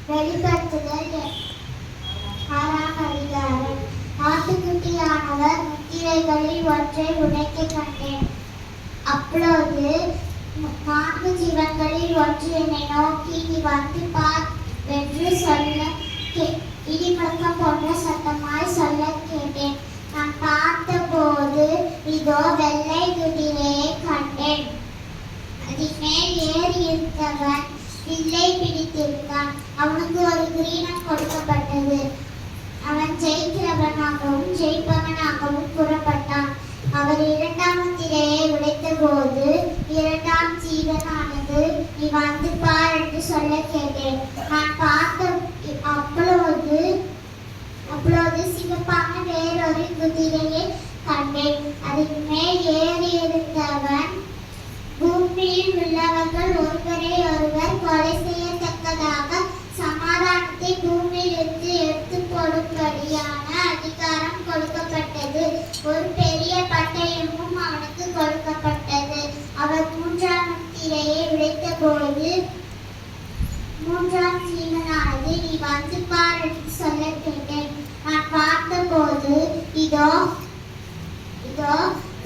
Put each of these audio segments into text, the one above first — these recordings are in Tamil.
வெளிப்படுத்துதல் 6ஆம் அதிகாரம். ஆட்டுக்குட்டியானவர் முத்திரைகளில் ஒன்றை உடைக்க கண்டேன். அப்பொழுது 4 ஜீவன்களில் ஒன்று என்னை நோக்கி, நீ வந்து பார் என்று சொல்ல இடிமுழக்கம் போன்ற சத்தமாய் சொல்ல கேட்டேன். நான் பார்த்தபோது இதோ வெள்ளை குதிரையை கண்டேன். அதன் மேல் ஏறி இருந்தவன் வில்லை பிடித்திருந்தான். அவனுக்கு ஒரு கிரீடம் கொடுக்கப்பட்டது. அவன் ஜெயிக்கிறவனாகவும் ஜெயிப்பவனாகவும் புறப்பட்டான். அவர் 2ஆம் முத்திரையை உடைத்த போது 2ஆம் ஜீவனானது, நீ வந்து பார் என்று சொல்ல கேட்டேன். நான் பார்த்த அப்பொழுது சிவப்பான வேறொரு குதிரையை கண்டேன். அதன் மேல் ஏறி இருந்தவன், பூமியில் உள்ளவர்கள் ஒருவரை ஒருவர் கொலை செய்யத்தக்கதாக சமாதானத்தை பூமியிலிருந்து எடுத்து போடும்படியான அதிகாரம் கொடுக்கப்பட்டது. ஒரு பெரிய பட்டயமும் அவனுக்கு கொடுக்கப்பட்டது. அவர் 3ஆம் முத்திரையை உடைத்த போது 3ஆம் ஜீவனானது, நீ வந்து பார் என்று சொல்ல கேட்டேன். நான் பார்த்தபோது இதோ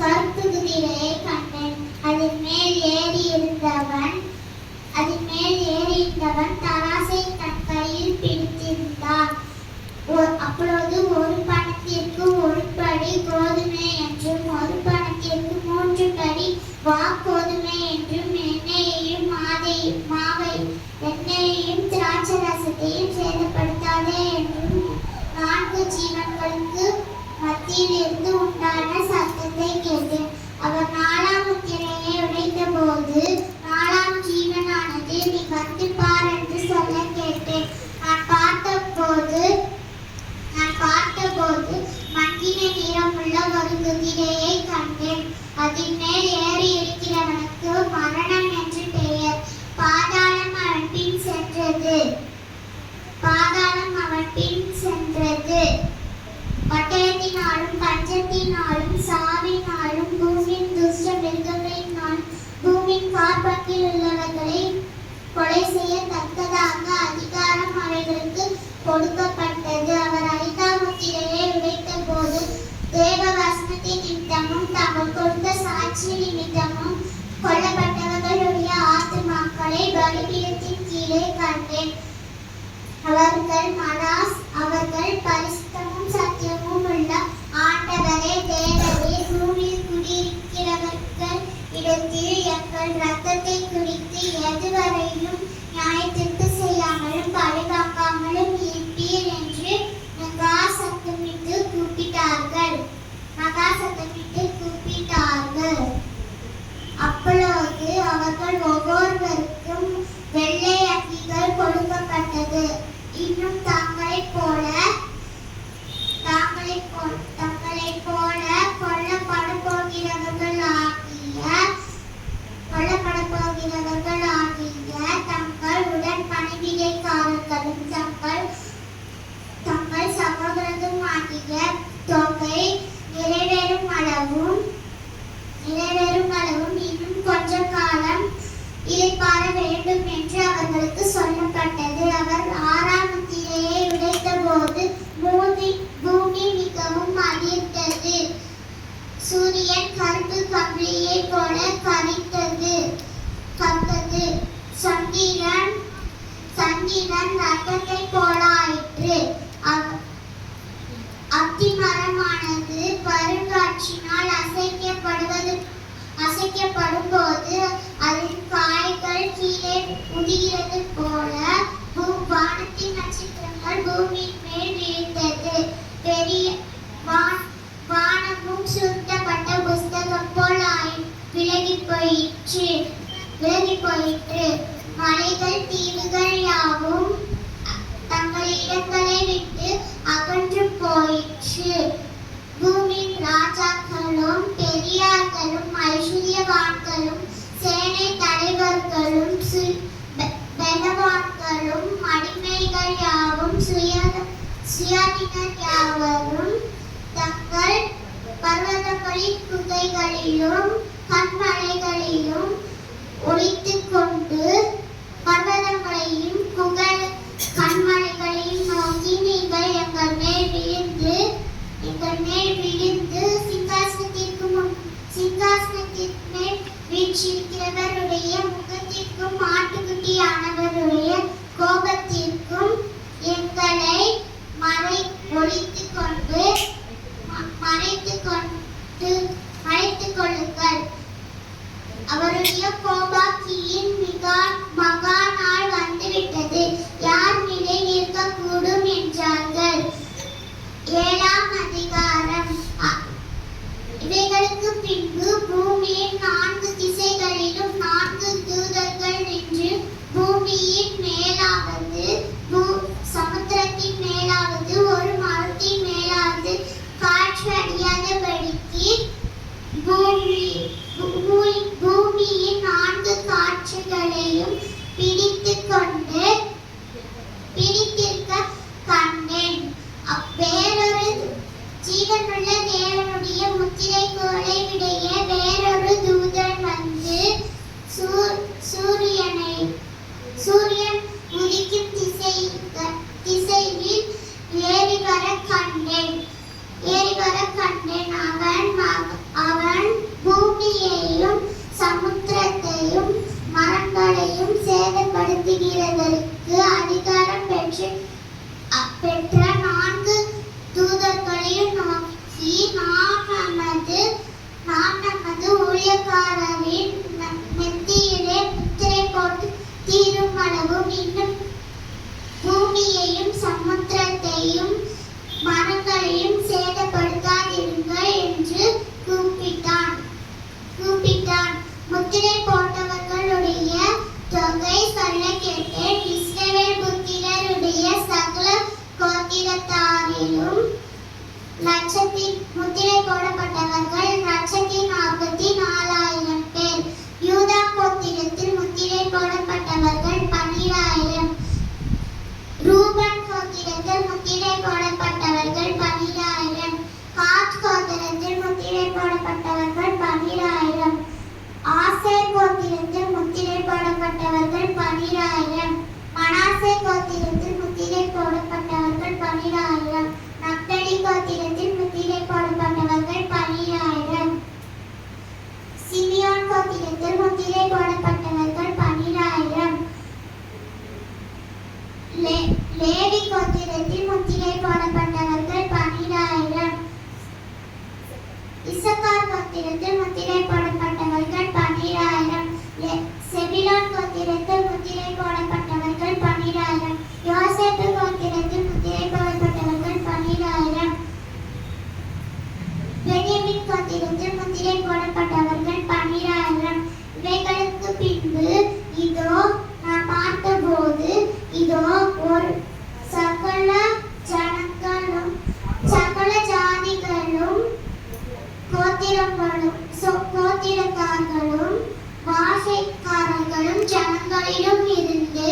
கருப்பு குதிரையை கண்டேன். அதன் மேல் ஏறி இருந்தவன் தராசை தன் கையில் பிடித்திருந்தான். அப்பொழுது ஒரு பணத்திற்கு 1 படி கோதுமை என்றும், ஒரு பணத்திற்கு 3 படி வாக்கோதுமை என்றும், எண்ணெயையும் திராட்சரசத்தையும் சேதப்படுத்தாதே என்றும் 4 ஜீவன்களுக்கு மத்தியில் இருந்து உண்டான சத்தத்தை கேட்டேன். அவர் 4ஆம் முத்திரையை உடைத்த போது 4ஆம் ஜீவனானது, நீ வந்து பார் என்று சொல்ல கேட்டேன். நான் பார்த்தபோது மங்கின நிறமுள்ள ஒரு குதிரையை கண்டேன். அதன் மேல் ஏறி இருக்கிறவனுக்கு மரணம் என்று பெயர். பாதாளம் அவன் பின் சென்றது. பட்டயத்தினாலும் பஞ்சத்தினாலும் சாவினாலும் பூமியின் துஷ்ட மிருகங்களினாலும் பூமியின் காற்பங்கில் உள்ளவர்களை கொலை செய்யத்தக்கதாக அதிகாரம் அவைகளுக்கு கொடுக்கப்பட்டது. அவர் 5ஆம் முத்திரையை உடைத்த போது தேவ வசனத்தின் நிமித்தமும் தாங்கள் கொடுத்த சாட்சி நிமித்தமும் கொல்லப்பட்டவர்களுடைய ஆத்துமாக்களை பலிபீடத்தின் கீழே கண்டேன். அவர்கள் பரிசுத்தமும் சத்தியமும் உள்ள ஆண்டவரே தேவரே, பூமியில் குடியிருக்கிறவர்கள் இடத்தில் எங்கள் இரத்தத்தை குறித்து எதுவரையிலும் நியாயத்திற்கு செய்யாமலும் பாதுகாக்காமலும் இருப்பீர் என்று மகா சத்தமிட்டு கூப்பிட்டார்கள். அப்பொழுது அவர்கள் ஒவ்வொருவருக்கும் வெள்ளை அங்கிகள் கொடுக்கப்பட்டது. இன்னும் தங்களைப் போல கொல்லப்படப்போகிறவர்களாகிய தங்கள் உடன் பணிவிடைக்காரர்களும் தங்கள் சகோதரரும் ஆகிய தொகை நிறைவேறும் அளவும் இன்னும் கொஞ்ச காலம் இளைப்பாற வேண்டும் என்று அவர்களுக்கு சொல்லப்பட்டது. அவர் 6ஆம் முத்திரையை உடைத்த போது பூமி மிகவும் அதிர்ந்தது. சூரியன் கருப்பு கம்பளியை போல கரித்தது. சந்திரன் ரத்தத்தை போல ஆயிற்று. அத்திமரமானது பருங்காற்றினால் அசைக்கப்படும் போது அதன் காய்கள் கீழே உதிர்கிறது போல வானத்தின் நட்சத்திரங்கள் பூமியின் மேல் வீழ்ந்தது. வானமும் சுருட்டப்பட்ட புஸ்தகம் போல் விலகி போயிற்று. மலைகள் தீவுகள் யாவும் தங்கள் இடங்களை விட்டு அகன்று போயிற்று. பூமியின் ராஜாக்களும் பெரியார்களும் ஐஸ்வர்யவான்களும் சேனை தலைவர்களும் பலவான்களும் அடிமைகள் யாவும் சுயாதீனர் யாவரும் தங்கள் பர்வதங்களின் குகைகளிலும் கண்மலைகளிலும் ஒளித்துக் கொண்டு பர்வதங்களையும் கண் பெற்ற 4 தூதர்களையும் நோக்கி, நாம் நமது ஊழியக்காரரின் நெத்தியிலே முத்திரை போட்டு தீருமளவும் இன்னும் பூமியையும் சமுத்திரத்தையும் மரங்களையும் சேதப்படுத்தாதிருங்கள் என்று கூப்பிட்டான். முத்திரை போட்டவர்களுடைய தொகை சொல்ல கேட்டேன். இஸ்ரவேல் புத்திரருடைய சகல கோத்திரத்தாரிலும் முத்திரை போடப்பட்டவர்கள் 1,44,000 பேர். யூதா கோத்திரத்தில் முத்திரை போடப்பட்டவர்கள் 12,000. ரூபன் கோத்திரத்தில் முத்திரை போடப்பட்டவர்கள் 12,000. காத் கோத்திரத்தில் முத்திரை போடப்பட்டவர்கள் 12,000. ஆசேர் கோத்திரத்தில் முத்திரை போடப்பட்டவர்கள் 12,000. மனாசே கோத்திரத்தில் முத்திரை போடப்பட்டவர்கள் 12,000. நப்தலி கோத்திரத்தில் முத்திரை போடப்பட்டவர்கள் 12,000. சிமியோன் கோத்திரத்தில் முத்திரை போடப்பட்டவர்கள் 12,000. லேவி கோத்திரத்தில் முத்திரை போடப்பட்டவர்கள் 12,000. இசக்கார் கோத்திரத்தில் முத்திரை போடப்பட்டவர்கள் 12,000. செபிலோன் கோத்திரத்தில் முத்திரை போடப்பட்டவர்கள் 12,000. யோசேப்பு கோத்திரத்தில் முத்திரை போடப்பட்டவர்கள் 12,000. பென்யமீன் கோத்திரத்தில் முத்திரை போடப்பட்டவர்கள் 12,000. இவைகளுக்கு பின்பு இதோ நான் பார்த்தபோது, இதோ ஒரு சகல ஜாதிகளும் கோத்திரத்தார்களும் பாஷைக்காரர்களும் ஜனங்களிலும் இருந்து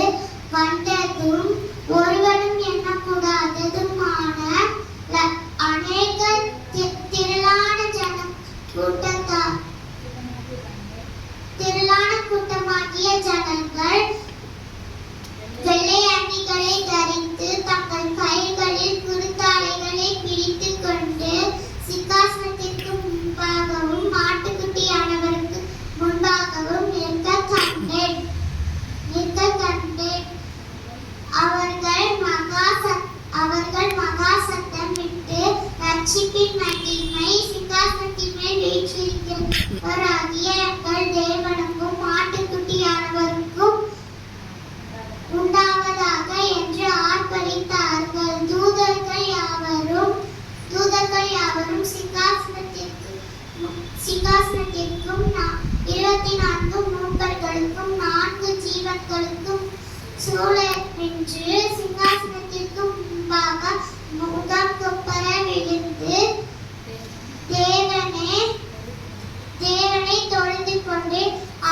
வந்ததும் ஒருவனும் எண்ணக்கூடாததுமான அநேக திரளான கூட்டமாகிய ஜனங்கள் வெள்ளை அங்கிகளை தரித்து தங்கள் கைகளில் குறுத்தாளைகளை பிடித்துக் கொண்டு சிங்காசனத்திற்கு முன்பாகவும் ஆட்டுக்குட்டியானவருக்கு முன்பாகவும் நிற்க கண்டேன். அவர்கள் மகா சத்தமிட்டு, ரட்சிப்பின் மகிமை சிங்காசனத்தின் மேல் வீற்றிருக்கிறவராகிய எங்கள் தேவனுக்கும் ஆட்டுக்குட்டியானவருக்கும் உண்டாவதாக என்று ஆர்ப்பரித்தார்கள். தூதர்கள் யாவரும் சிங்காசனத்திற்கும் 24 மூப்பர்களுக்கும் 4 ஜீவன்களுக்கும் சூழ நின்று சிங்காசனத்திற்கு முன்பாக முகங்குப்புற விழுந்து தேவனை தொழுது கொண்டு,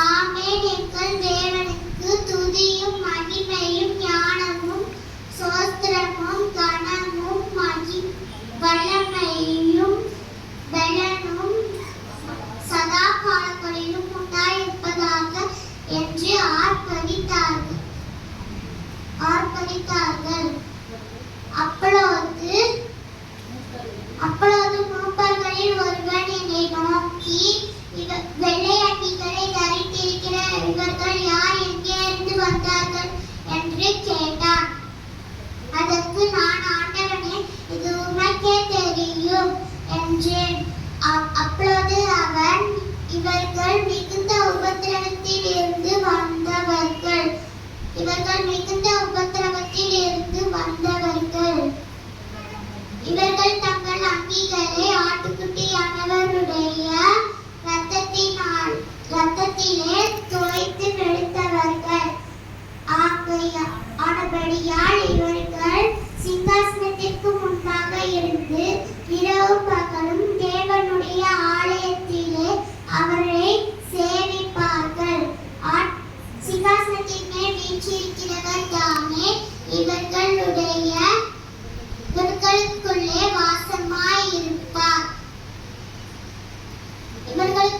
ஆமென், எங்கள் தேவனுக்கு துதியும் மகிமையும் ஞானமும் ஸ்தோத்திரமும் கனமும் வல்லமையும் பலனும் சதா காலங்களிலும் உண்டாயிருப்பதாக என்று ஆர்ப்பரித்தார்கள். அப்பொழுது மூப்பர்களில் ஒருவன் என்னை நோக்கி, வெள்ளை அங்கிகளை தரித்திருக்கிற இவர்கள் யார், எங்கே இருந்து வந்தார்கள் என்று கேட்டான். அதற்கு நான், ஆண்டவனே, இது உமக்கே தெரியும் என்றேன். அப்பொழுது அவன், இவர்கள் மிகுந்த உபத்திரவத்தில் இருந்து வந்தவர்கள். இவர்கள் தங்கள் அங்கிகளை ஆட்டுக்குட்டியானவருடைய இரத்தத்திலே தோய்த்து வெளுத்தவர்கள். ஆனபடியால் இவர்கள் சிங்காசனத்திற்கு முன்பாக இருந்து இரவு பகலும் தேவனுடைய ஆலயத்திலே அவரை சேவிப்பார்கள். சிங்காசனத்தின் மேல் வீற்றிருக்கிறவர் தானே இவர்களுக்குள்ளே வாசமாயிருப்பார். இவர்கள்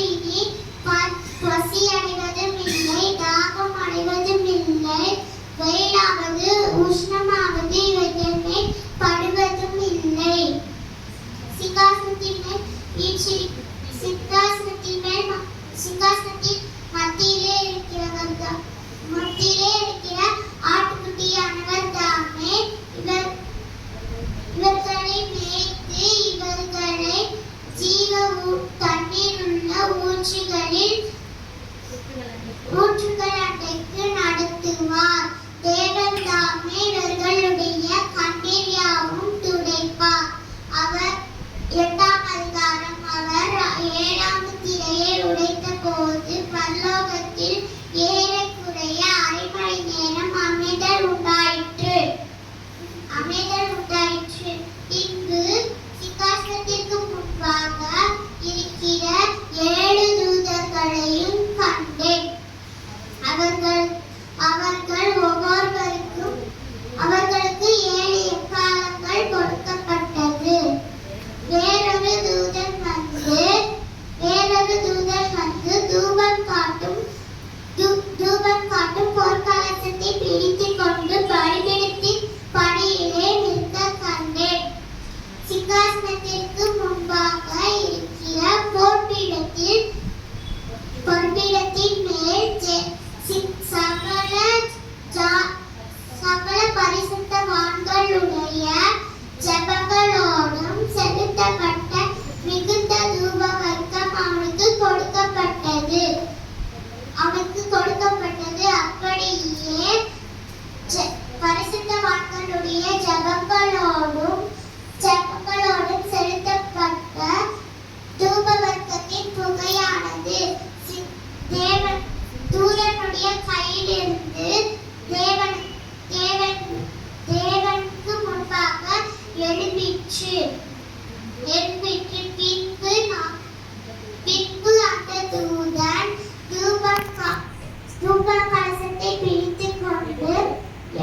இனி பசி அடைவதும் இல்லை, தாகம் அடைவதும் இல்லை, வெயிலாவது உஷ்ணமாவது இவர்கள் மேல் படுவதும் இல்லை. சிங்காசனத்தின் மத்தியிலே இருக்கிற அவர்கள் ஒவ்வொருவருக்கும் அவர்களுக்கு 7 எக்காலங்கள் கொடுக்கப்பட்டது. வேறொரு தூதன் வந்து தூபம் காட்டும் போர்க்கலசத்தை பிடித்துக் கொண்டு பலிபீடத்தின் படியிலே நிற்க கண்டேன். சிங்காசனத்திற்கு முன்பாக இருக்கிற பொற்பீடத்தின் மேல் சகல பரிசுத்தவான்களுடைய ஜெபங்களோடும் செலுத்தப்பட்ட மிகுந்த தூப வர்க்கம் அவனுக்கு கொடுக்கப்பட்டது. அப்படியே பரிசுத்தவான்களுடைய ஜெபங்களோடும் செலுத்தப்பட்ட தூப வர்க்கத்தின் புகையானது தூதனுடைய கையிலிருந்து தேவனுக்கு முன்பாக எழும்பிற்று. பின்பு அந்த தூதன் தூப கலசத்தை பிடித்துக் கொண்டு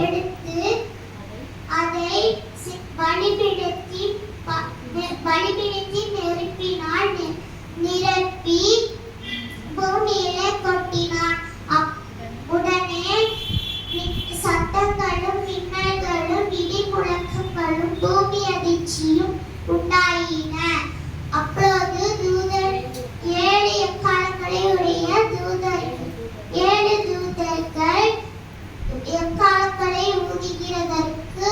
எடுத்து அதை பலிபீடத்தின் நெருப்பினால் நிரப்பி பூமியிலே கொட்டினான். உடனே சத்தங்களும் மின்னல்களும் இடி முழக்கங்களும் பூமி அதிர்ச்சியும் உண்டாயின. அப்பொழுது தூதர் 7 எக்காலங்களை உடைய 7 தூதர்கள் எக்காலங்களை ஊதுகிறதற்கு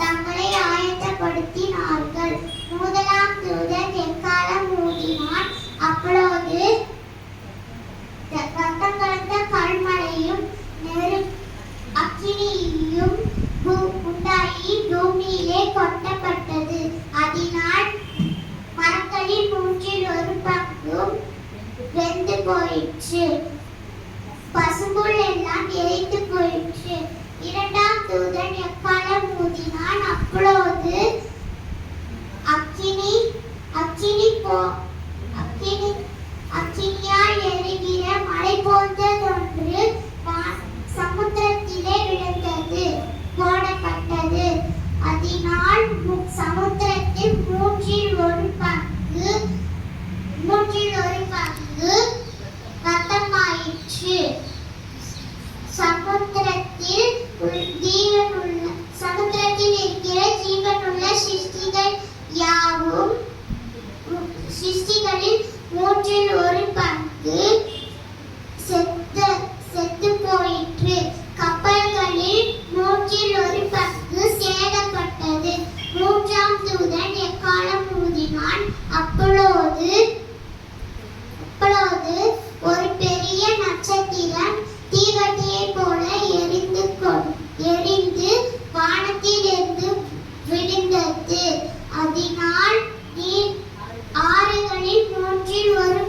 தங்களை ஆயத்தப்படுத்தினார்கள். முதலாம் தூதன் எக்காலம் ஊதினான். அப்பொழுது ரத்தம் கலந்த கல்மழையும் அக்கினியும் உண்டாகி பூமியிலே கொட்டப்பட்டது. அதனால் மரங்களில் 1/3 பங்கும் வெந்து போயிற்று. பசும்புல் எல்லாம் எரித்து போயிற்று. இரண்டாம் தூதன் எக்காலம் ஊதினான். அப்பொழுது அக்கினியால் எரிகிற மலை போன்றதொன்று சமுத்திரத்திலே விழுந்தது போடப்பட்டது. அதனால் சமுத்திரத்தில் 1/3 பங்கு ரத்தமாயிற்று. சமுத்திரத்தில் இருக்கிற ஜீவனுள்ள சிருஷ்டிகளில் 1/3 பங்கு செத்து போயிற்று. கப்பல்களில் 1/3 பங்கு சேதப்பட்டது. மூன்றாம் தூதன் எக்காலம் ஊதினான். அப்பொழுது ஒரு பெரிய நட்சத்திரம் தீவட்டியைப் போல எரிந்து வானத்திலிருந்து விழுந்தது. அதனால் ஆறுகளில் 1/3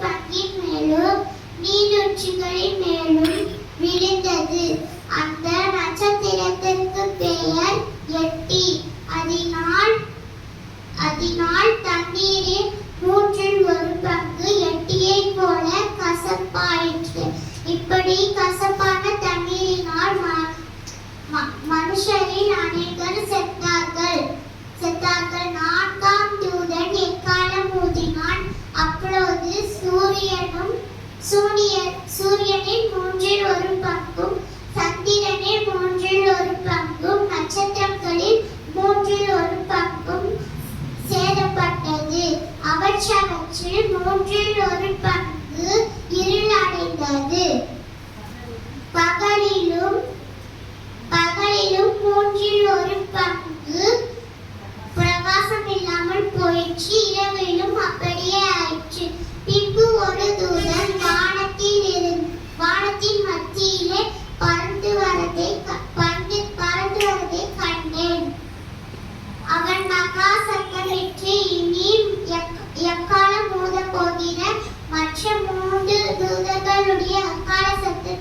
பங்கின் மேலும் நீரூற்றுகளின் மேலும் விழுந்தது. அந்த நட்சத்திரத்திற்கு பெயர் எட்டி. அதனால் தண்ணீரில் 1/3 பங்கு எட்டியைப் போல கசப்பாயிற்று. இப்படி கசப்பான தண்ணீரினால் மனுஷரில் அநேகர் செத்தார்கள். நான்காம் தூதன் எக்காலம் ஊதினான். அப்பொழுது சூரியனின் 1/3 பங்கும் சந்திரனில் 1/3 பங்கும் நட்சத்திரங்களில் 1/3 பங்கும் சேதப்பட்டது. அவற்றில் 1/3 பங்கு இருளடைந்தது. பகலிலும் 1/3 பங்கு பிரகாசம் இல்லாமல் போயிற்று. இரவிலும் அப்படியே ஆயிற்று. பின்பு ஒரு தூதன் வானத்தின் மத்தியிலே பறந்து வரதை கண்டேன். அவன் மகா சத்தமிட்டு, இனி எக்காலம் ஊதப் போகிற மற்ற 3 தூதர்களுடைய அக்கால சத்தத்தை